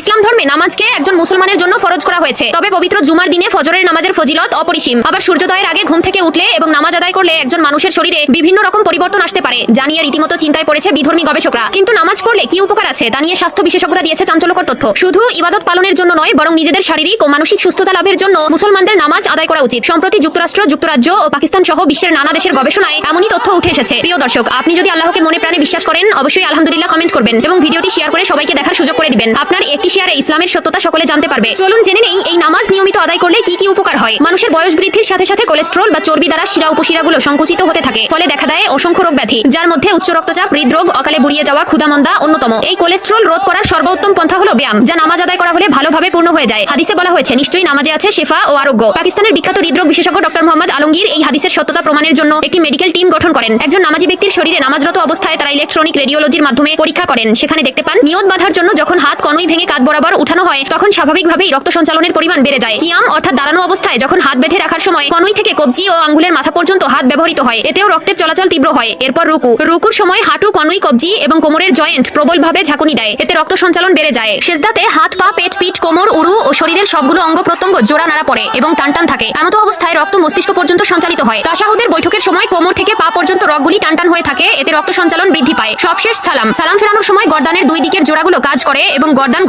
ইসলাম ধর্মে নামাজকে একজন মুসলমানের জন্য ফরজ করা হয়েছে। তবে পবিত্র জুমার দিনে ফজরের নামাজের ফজিলত অপরিসীম। আবার সূর্যোদয়ের আগে ঘুম থেকে উঠলে এবং নামাজ আদায় করলে একজন মানুষের শরীরে বিভিন্ন রকম পরিবর্তন আসতে পারে, যা নিয়ে রীতিমতো চিন্তায় পড়েছে বিধর্মী গবেষকরা। কিন্তু নামাজ পড়লে কি উপকার আছে তা নিয়ে স্বাস্থ্য বিশেষজ্ঞরা দিয়েছে চাঞ্চল্যকর তথ্য। শুধু ইবাদত পালনের জন্য নয়, বরং নিজেদের শারীরিক ও মানসিক সুস্থতা লাভের জন্য মুসলমানদের নামাজ আদায় করা উচিত। সম্প্রতি যুক্তরাষ্ট্র, যুক্তরাজ্য ও পাকিস্তান সহ বিশ্বের নানা দেশের গবেষণায় এমনই তথ্য উঠে এসেছে। প্রিয় দর্শক, আপনি যদি আল্লাহকে মনে প্রাণে বিশ্বাস করেন, অবশ্যই আলহামদুলিল্লাহ কমেন্ট করবেন এবং ভিডিওটি শেয়ার করে সবাইকে দেখার সুযোগ করে দিবেন। আপনার একটি শেয়ারে ইসলামের সত্যতা সকলে জানতে পারবে। চলুন জেনে নেই এই নামাজ নিয়মিত আদায় করলে কি কি উপকার হয়। মানুষের বয়স বৃদ্ধির সাথে সাথে কোলেস্ট্রল বা চর্বি দ্বারা শিরা উপশিরাগুলো সংকুচিত হতে থাকে, ফলে দেখা দেয় অসংখ্য রোগ ব্যাধি, যার মধ্যে উচ্চ রক্তচাপ, হৃদরোগ, অকালে বুড়িয়ে যাওয়া, ক্ষুধামন্দা অন্যতম। এই কোলেস্ট্রল রোধ করার সর্বোত্তম পন্থা হলো ব্যায়াম, যা নামাজ আদায় করা হলে ভালোভাবে পূর্ণ হয়ে যায়। হাদিসে বলা হয়েছে, নিশ্চয়ই নামাজে আছে শেফা ও আরোগ্য। পাকিস্তানের বিখ্যাত হৃদরোগ বিশেষজ্ঞ ডক্টর মোহাম্মদ আলমগীর এই হাদিসের সত্যতা প্রমাণের জন্য একটি মেডিকেল টিম গঠন করেন। একজন নামাজি ব্যক্তির শরীরে নামাজরত অবস্থায় তারা ইলেকট্রনিক রেডিওলজির মাধ্যমে পরীক্ষা করেন। সেখানে দেখতে পান, নিয়ত বাঁধার জন্য যখন হাত কনুই ভেঙে কাঁধ বরাবর উঠানো হয়, তখন স্বাভাবিকভাবেই রক্ত সঞ্চালনের পরিমাণ বেড়ে যায়। কিয়াম অর্থাৎ দাঁড়ানো অবস্থায় যখন হাত বেঁধে রাখার সময় কনুই থেকে কবজি ও আঙ্গুলের মাথা পর্যন্ত হাত ব্যবহৃত হয়, এতেও রক্তের চলাচল তীব্র হয়। এরপর রুকুর সময় হাঁটু, কনুই, কবজি এবং কোমরের জয়েন্ট প্রবলভাবে ঝাঁকুনি দেয়, এতে রক্ত সঞ্চালন বেড়ে যায়। সেজদাতে হাত, পা, পেট, পিঠ, কোমর, উরু ও শরীরের সবগুলো অঙ্গ প্রত্যঙ্গ জোড়া নাড়া পড়ে এবং টানটান থাকে। এমতো অবস্থায় রক্ত মস্তিষ্ক পর্যন্ত সঞ্চালিত হয়। তাশাহুদের বৈঠকের সময় কোমর থেকে পা পর্যন্ত রগগুলি টানটান হয়ে থাকে, এতে রক্ত সঞ্চালন বৃদ্ধি পায়। সবশেষ সালাম ফেরানোর সময় গর্দানের দুই দিকের জোড়াগুলো কাজ করে এবং গর্দান